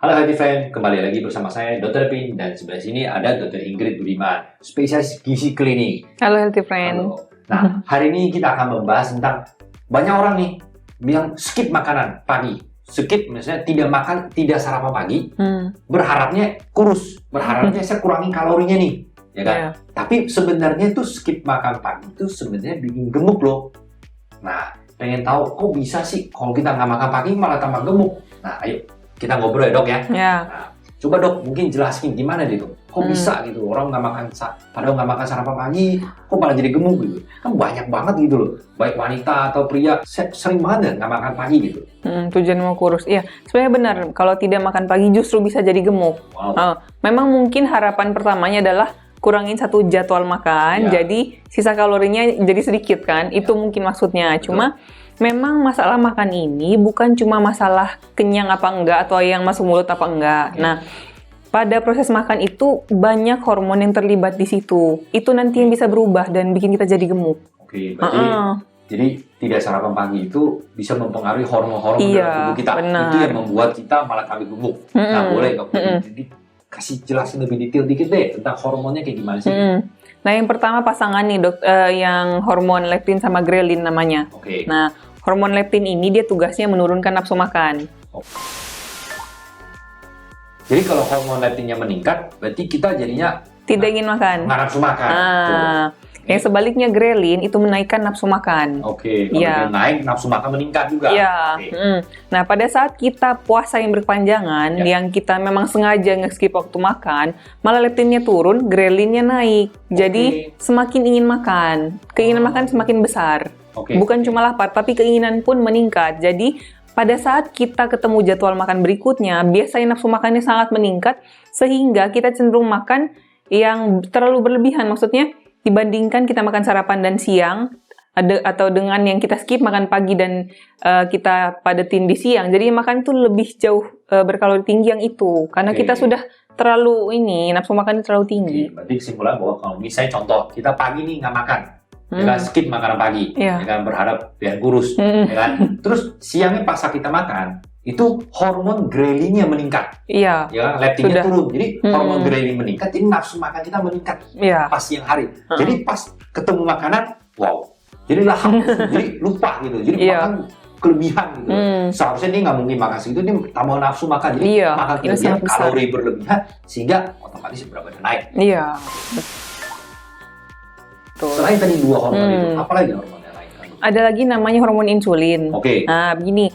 Halo Healthy Friend, kembali lagi bersama saya Dr. Pin dan sebelah sini ada Dr. Ingrid Budiman, spesialis gizi klinik. Halo Healthy Friend. Halo. Nah, hari ini kita akan membahas tentang banyak orang nih bilang skip makanan pagi. Skip misalnya tidak makan, tidak sarapan pagi, berharapnya kurus, berharapnya saya kurangi kalorinya nih, ya kan? Yeah. Tapi sebenarnya itu skip makan pagi itu sebenarnya bikin gemuk loh. Nah, pengen tahu kok bisa sih kalau kita nggak makan pagi malah tambah gemuk? Nah, ayo kita ngobrol ya dok ya. Yeah. Nah, coba dok mungkin jelasin gimana deh dok, kok bisa gitu orang nggak makan padahal nggak makan sarapan pagi, kok malah jadi gemuk gitu? Kan banyak banget gitu loh, baik wanita atau pria sering banget nggak makan pagi gitu. Tujuan mau kurus, iya sebenarnya benar. Kalau tidak makan pagi justru bisa jadi gemuk. Wow. Memang mungkin harapan pertamanya adalah kurangin satu jadwal makan, jadi sisa kalorinya jadi sedikit kan? Itu mungkin maksudnya. Cuma memang masalah makan ini bukan cuma masalah kenyang apa enggak atau yang masuk mulut apa enggak. Nah, pada proses makan itu banyak hormon yang terlibat di situ. Itu nanti yang bisa berubah dan bikin kita jadi gemuk. Oke, berarti jadi tidak sarapan pagi itu bisa mempengaruhi hormon-hormon dalam tubuh kita. Benar. Itu yang membuat kita malah tambah gemuk. Nah, boleh dok, kasih jelasin lebih detail dikit deh tentang hormonnya kayak gimana sih? Nah, yang pertama pasangan nih dok, yang hormon leptin sama grelin namanya. Oke. Nah, hormon leptin ini dia tugasnya menurunkan nafsu makan. Jadi kalau hormon leptinnya meningkat, berarti kita jadinya Tidak ingin makan. nggak nafsu makan. Yang sebaliknya grelin itu menaikkan nafsu makan. Oke, kalau dia naik, nafsu makan meningkat juga. Iya. Nah, pada saat kita puasa yang berkepanjangan, yang kita memang sengaja nge-skip waktu makan, malah leptinnya turun, grelinnya naik. Jadi semakin ingin makan, keinginan makan semakin besar. Bukan cuma lapar, tapi keinginan pun meningkat. Jadi pada saat kita ketemu jadwal makan berikutnya, biasanya nafsu makannya sangat meningkat, sehingga kita cenderung makan yang terlalu berlebihan. Maksudnya, dibandingkan kita makan sarapan dan siang, atau dengan yang kita skip makan pagi dan kita padetin di siang. Jadi makan itu lebih jauh berkalori tinggi yang itu. Karena kita sudah terlalu nafsu makannya terlalu tinggi. Berarti kesimpulan bahwa kalau misalnya contoh, kita pagi nih nggak makan. Ya kan, skip makanan pagi, ya kan, berharap biar kurus, ya kan. Terus siangnya pas kita makan, itu hormon grelinnya meningkat, ya kan, leptinnya turun. Jadi hormon grelin meningkat, jadi nafsu makan kita meningkat pas siang hari. Jadi pas ketemu makanan, wow, jadi lahap, jadi lupa gitu, jadi makan kelebihan gitu. Seharusnya dia nggak mungkin makan segitu, dia tambah nafsu makan, jadi makan kelebihan, kalori berlebihan, sehingga otomatis berat badan naik. Iya. Selain tadi dua hormon itu, apa lagi hormon yang lain? Ada lagi namanya hormon insulin. Nah, begini,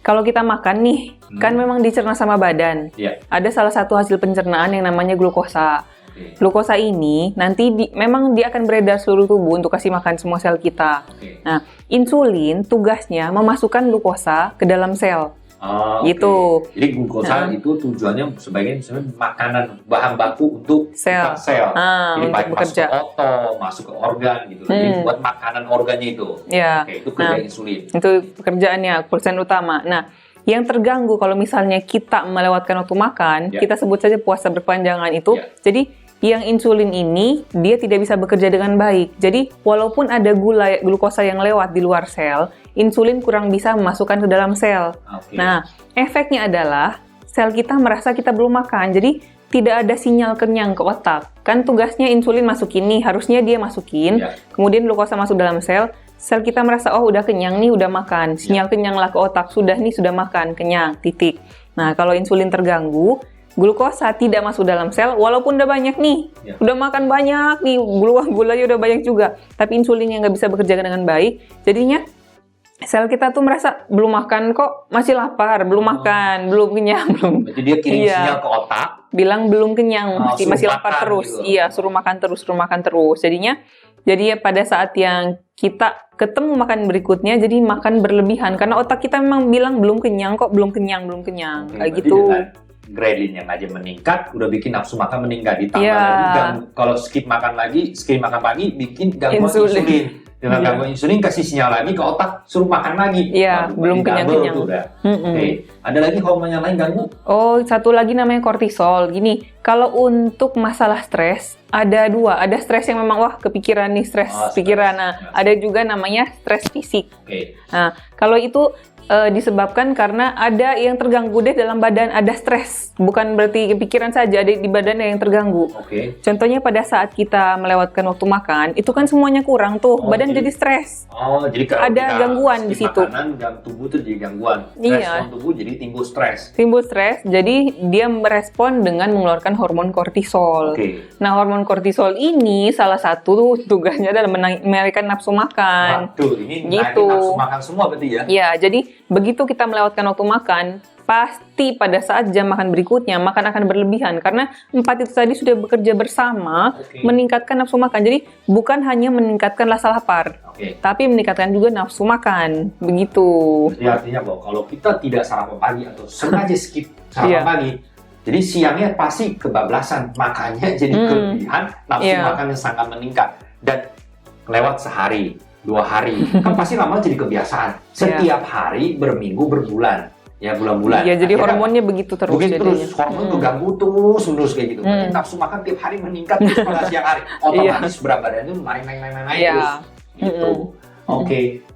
kalau kita makan nih, kan memang dicerna sama badan. Ada salah satu hasil pencernaan yang namanya glukosa. Glukosa ini nanti memang dia akan beredar seluruh tubuh untuk kasih makan semua sel kita. Nah, insulin tugasnya memasukkan glukosa ke dalam sel. Gitu. Jadi glukosa itu tujuannya sebagai makanan bahan baku untuk sel. Jadi baik masuk ke otot, masuk ke organ gitu. Jadi buat makanan organnya itu. Itu kerja insulin. Itu pekerjaannya, persen utama. Nah, yang terganggu kalau misalnya kita melewatkan waktu makan, kita sebut saja puasa berkepanjangan itu. Jadi yang insulin ini dia tidak bisa bekerja dengan baik. Jadi walaupun ada glukosa yang lewat di luar sel, insulin kurang bisa memasukkan ke dalam sel. Nah, efeknya adalah sel kita merasa kita belum makan. Jadi tidak ada sinyal kenyang ke otak. Kan tugasnya insulin masukin nih, harusnya dia masukin. Kemudian glukosa masuk dalam sel. Sel kita merasa, oh udah kenyang nih, udah makan. Sinyal kenyanglah ke otak, sudah nih, sudah makan, kenyang, titik. Nah, kalau insulin terganggu, glukosa tidak masuk dalam sel, walaupun udah banyak nih, udah makan banyak nih, gulanya udah banyak juga, tapi insulinnya nggak bisa bekerja dengan baik, jadinya sel kita tuh merasa belum makan kok, masih lapar, belum makan, belum kenyang, belum. Jadi dia kirim sinyal ke otak, bilang belum kenyang, masih lapar terus, gitu. Suruh makan terus, jadinya pada saat yang kita ketemu makan berikutnya, jadi makan berlebihan, karena otak kita memang bilang belum kenyang kok, belum kenyang, kayak gitu. Grelin yang aja meningkat, udah bikin nafsu makan meningkat, ditambah lagi kalau skip makan pagi, bikin gangguan insulin. Dengan gangguan insulin kasih sinyal lagi ke otak, suruh makan lagi. Belum kenyang. Ada lagi hormon yang lain ganggu? Oh, satu lagi namanya kortisol. Gini, Kalau untuk masalah stres, ada dua. Ada stres yang memang, wah kepikiran nih, stres pikiran. Nah, ada juga namanya stres fisik. Nah, kalau itu disebabkan karena ada yang terganggu deh dalam badan, ada stres. Bukan berarti pikiran saja, ada di badan yang terganggu. Contohnya pada saat kita melewatkan waktu makan, itu kan semuanya kurang tuh, badan jadi stres. Jadi kalau ada gangguan di situ. Makanan, tubuh tuh jadi gangguan. Respon tubuh jadi timbul stres. Timbul stres, jadi dia merespon dengan mengeluarkan hormon kortisol. Nah, hormon kortisol ini salah satu tugasnya adalah menaikkan nafsu makan. Waduh, ini gitu. Nafsu makan semua berarti ya? Iya, jadi begitu kita melewatkan waktu makan, pasti pada saat jam makan berikutnya makan akan berlebihan karena 4 itu tadi sudah bekerja bersama meningkatkan nafsu makan. Jadi bukan hanya meningkatkan rasa lapar, tapi meningkatkan juga nafsu makan. Begitu. Jadi artinya bahwa kalau kita tidak sarapan pagi atau sengaja skip sarapan pagi, jadi siangnya pasti kebablasan, makanya jadi kelebihan nafsu makan yang sangat meningkat dan lewat sehari, 2 hari, kan pasti lama jadi kebiasaan. Setiap hari, berminggu, berbulan, ya bulan-bulan. Iya, jadi hormonnya begitu terus. Terus hormon keganggu terus kayak gitu. Nafsu makan tiap hari meningkat terus pada siang hari. Otomatis berat badan itu naik terus. Gitu.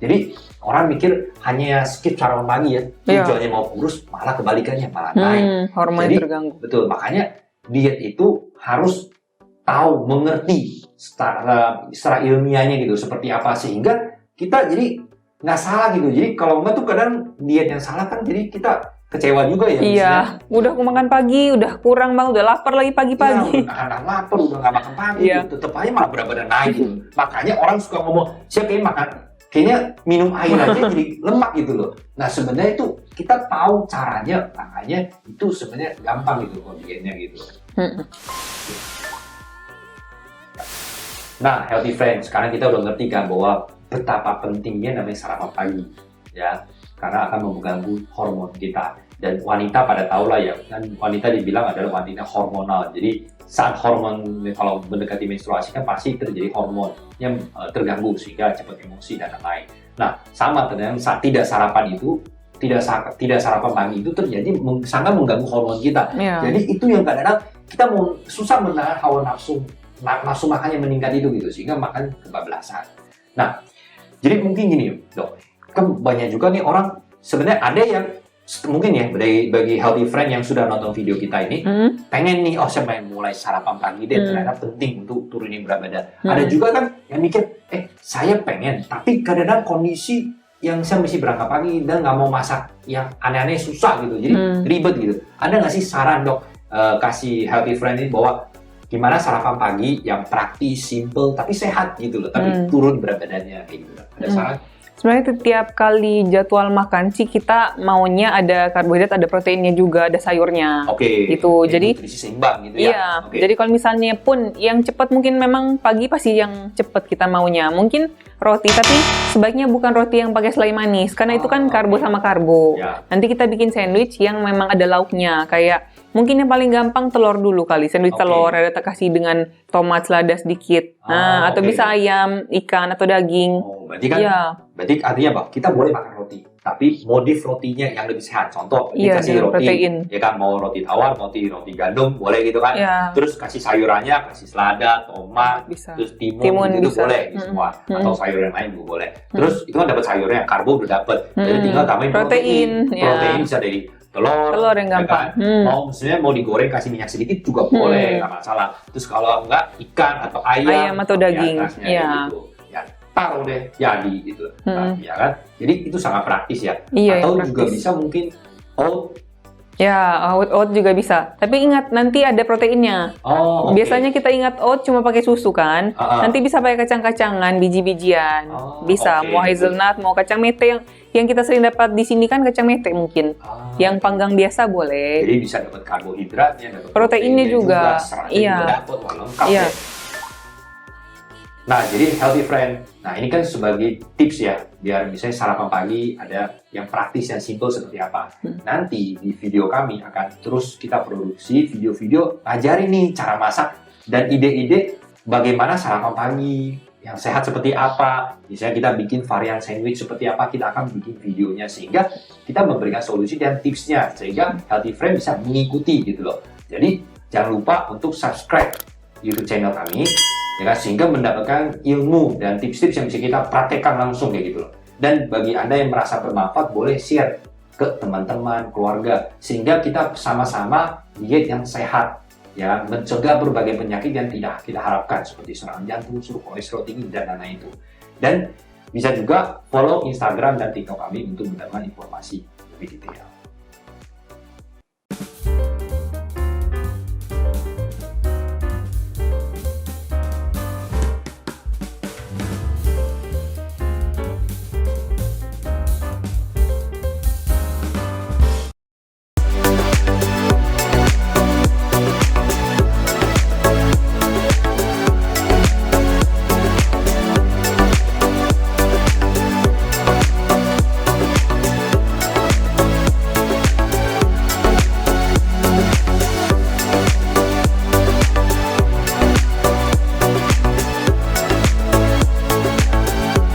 Jadi orang mikir hanya skip sarapan pagi ya. Tujuannya mau kurus, malah kebalikannya, malah naik. Hormon jadi, terganggu. Betul, makanya diet itu harus tahu, mengerti secara ilmiahnya gitu, seperti apa sehingga kita jadi nggak salah gitu. Jadi kalau enggak tuh kadang diet yang salah kan jadi kita kecewa juga ya. Iya, udah aku makan pagi, udah kurang bang, udah lapar lagi pagi-pagi. Udah lapar, udah nggak makan pagi, tetep aja malah berat badan naik gitu. Makanya orang suka ngomong, siapa yang makan, kayaknya minum air aja jadi lemak gitu loh. Nah sebenarnya itu kita tahu caranya, makanya itu sebenarnya gampang gitu kalau dietnya gitu. Nah, healthy friends, sekarang kita udah ngerti kan bahwa betapa pentingnya namanya sarapan pagi, ya, karena akan mengganggu hormon kita. Dan wanita pada tahu lah ya, kan wanita dibilang adalah wanita hormonal. Jadi saat hormon kalau mendekati menstruasi kan pasti terjadi hormon yang terganggu sehingga cepat emosi dan lain-lain. Nah, sama dengan saat tidak sarapan itu, tidak sarapan pagi itu terjadi sangat mengganggu hormon kita. Jadi itu yang kadang-kadang kita mau susah menahan hawa nafsu makannya meningkat itu gitu sehingga makan kebablasan. Nah, jadi mungkin gini dok, kan banyak juga nih orang sebenarnya ada yang mungkin ya bagi healthy friend yang sudah nonton video kita ini pengen nih, saya main mulai sarapan pagi deh, ternyata penting untuk turunin berat badan. Ada juga kan yang mikir, saya pengen tapi kadang-kadang kondisi yang saya mesti berangkat pagi dan nggak mau masak yang aneh-aneh susah gitu, jadi ribet gitu. Ada nggak sih saran dok, kasih healthy friend ini bahwa gimana sarapan pagi yang praktis, simple, tapi sehat gitu loh, tapi turun berat badannya kayak gitu. Ada saran? Sebenarnya setiap kali jadwal makan sih kita maunya ada karbohidrat, ada proteinnya juga, ada sayurnya. Gitu. Jadi nutrisi seimbang gitu ya. Iya. Jadi kalau misalnya pun yang cepat mungkin memang pagi pasti yang cepat kita maunya. Mungkin roti, tapi sebaiknya bukan roti yang pakai selai manis karena itu kan karbo sama karbo. Nanti kita bikin sandwich yang memang ada lauknya, kayak mungkin yang paling gampang telur dulu kali, sandwich telur, ada kasih dengan tomat selada sedikit. Atau bisa ayam, ikan atau daging. Berarti kan berarti artinya apa? Kita boleh makan roti, tapi modif rotinya yang lebih sehat. Contoh, dikasih roti, protein. Ya kan, mau roti tawar, roti gandum, boleh gitu kan. Terus kasih sayurannya, kasih selada, tomat, terus timun itu bisa. Boleh semua. Atau sayur yang lain juga boleh. Terus itu kan dapat sayurnya, karbo udah dapat. Jadi tinggal tambahin protein. Protein bisa dari telur yang gampang. Maksudnya mau digoreng kasih minyak sedikit juga boleh, nggak masalah. Terus kalau enggak ikan atau ayam atau daging, gitu. Ya taruh deh jadi gitu. Ya kan. Jadi itu sangat praktis ya. Atau juga bisa mungkin oat. Oat juga bisa. Tapi ingat nanti ada proteinnya. Biasanya kita ingat oat cuma pakai susu kan. Nanti bisa pakai kacang-kacangan, biji-bijian. Bisa mau hazelnut, mau kacang mete yang kita sering dapat di sini kan kacang mete mungkin. Yang panggang biasa boleh. Jadi bisa dapat karbohidratnya, dapat proteinnya juga. Iya. Iya. Nah, jadi healthy friend. Nah, ini kan sebagai tips ya, biar misalnya sarapan pagi ada yang praktis, yang simple seperti apa. Nanti di video kami akan terus kita produksi video-video ngajarin nih cara masak dan ide-ide bagaimana sarapan pagi yang sehat seperti apa. Misalnya kita bikin varian sandwich seperti apa, kita akan bikin videonya sehingga kita memberikan solusi dan tipsnya sehingga healthy friend bisa mengikuti gitu loh. Jadi jangan lupa untuk subscribe YouTube channel kami, ya kan, sehingga mendapatkan ilmu dan tips-tips yang bisa kita praktekkan langsung kayak gitu loh. Dan bagi Anda yang merasa bermanfaat, boleh share ke teman-teman, keluarga, sehingga kita sama-sama diet yang sehat, ya, mencegah berbagai penyakit yang tidak kita harapkan seperti serangan jantung, kolesterol tinggi, dan lain-lain itu. Dan bisa juga follow Instagram dan TikTok kami untuk mendapatkan informasi lebih detail.